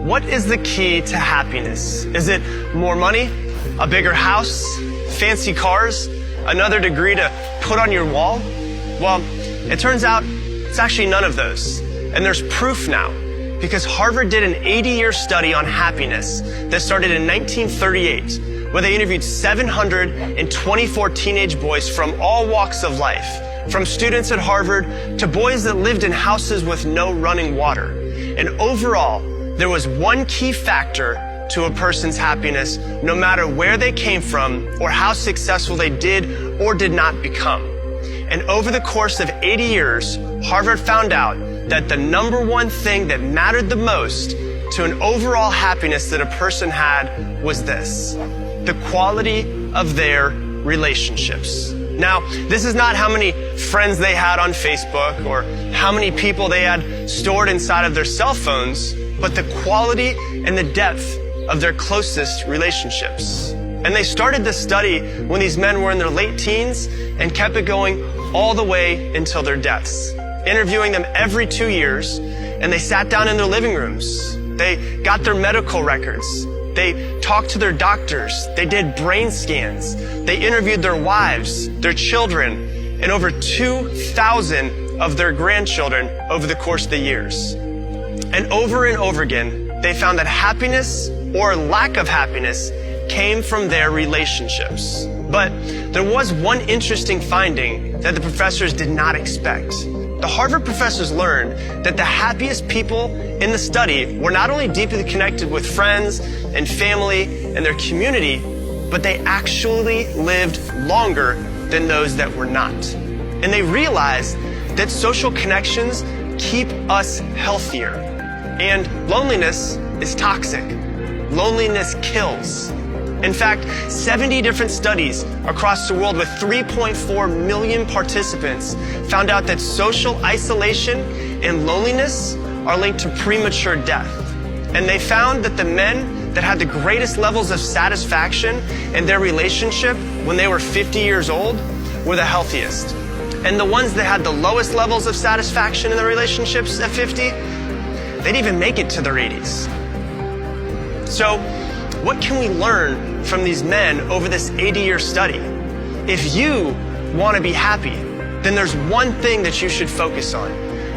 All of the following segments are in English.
What is the key to happiness? Is it more money, a bigger house, fancy cars, another degree to put on your wall? Well, it turns out it's actually none of those. And there's proof now, because Harvard did an 80-year study on happiness that started in 1938, where they interviewed 724 teenage boys from all walks of life, from students at Harvard to boys that lived in houses with no running water. And overall, there was one key factor to a person's happiness, no matter where they came from or how successful they did or did not become. And over the course of 80 years, Harvard found out that the number one thing that mattered the most to an overall happiness that a person had was this: the quality of their relationships. Now, this is not how many friends they had on Facebook or how many people they had stored inside of their cell phones, but the quality and the depth of their closest relationships. And they started this study when these men were in their late teens and kept it going all the way until their deaths, interviewing them every 2 years, and they sat down in their living rooms. They got their medical records. They talked to their doctors. They did brain scans. They interviewed their wives, their children, and over 2,000 of their grandchildren over the course of the years. And over again, they found that happiness or lack of happiness came from their relationships. But there was one interesting finding that the professors did not expect. The Harvard professors learned that the happiest people in the study were not only deeply connected with friends and family and their community, but they actually lived longer than those that were not. And they realized that social connections keep us healthier. And loneliness is toxic. Loneliness kills. In fact, 70 different studies across the world with 3.4 million participants found out that social isolation and loneliness are linked to premature death. And they found that the men that had the greatest levels of satisfaction in their relationship when they were 50 years old were the healthiest. And the ones that had the lowest levels of satisfaction in their relationships at 50, they didn't even make it to their 80s. So, what can we learn from these men over this 80-year study? If you want to be happy, then there's one thing that you should focus on,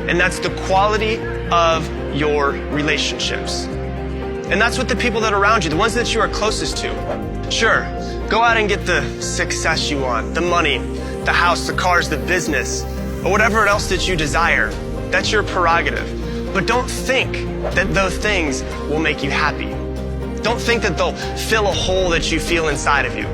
and that's the quality of your relationships. And that's with the people that are around you, the ones that you are closest to. Sure, go out and get the success you want, the money, the house, the cars, the business, or whatever else that you desire. That's your prerogative. But don't think that those things will make you happy. Don't think that they'll fill a hole that you feel inside of you.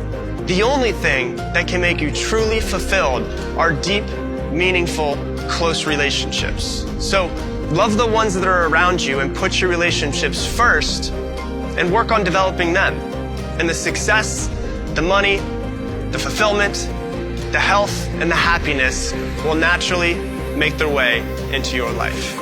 The only thing that can make you truly fulfilled are deep, meaningful, close relationships. So love the ones that are around you and put your relationships first and work on developing them. And the success, the money, the fulfillment, the health, and the happiness will naturally make their way into your life.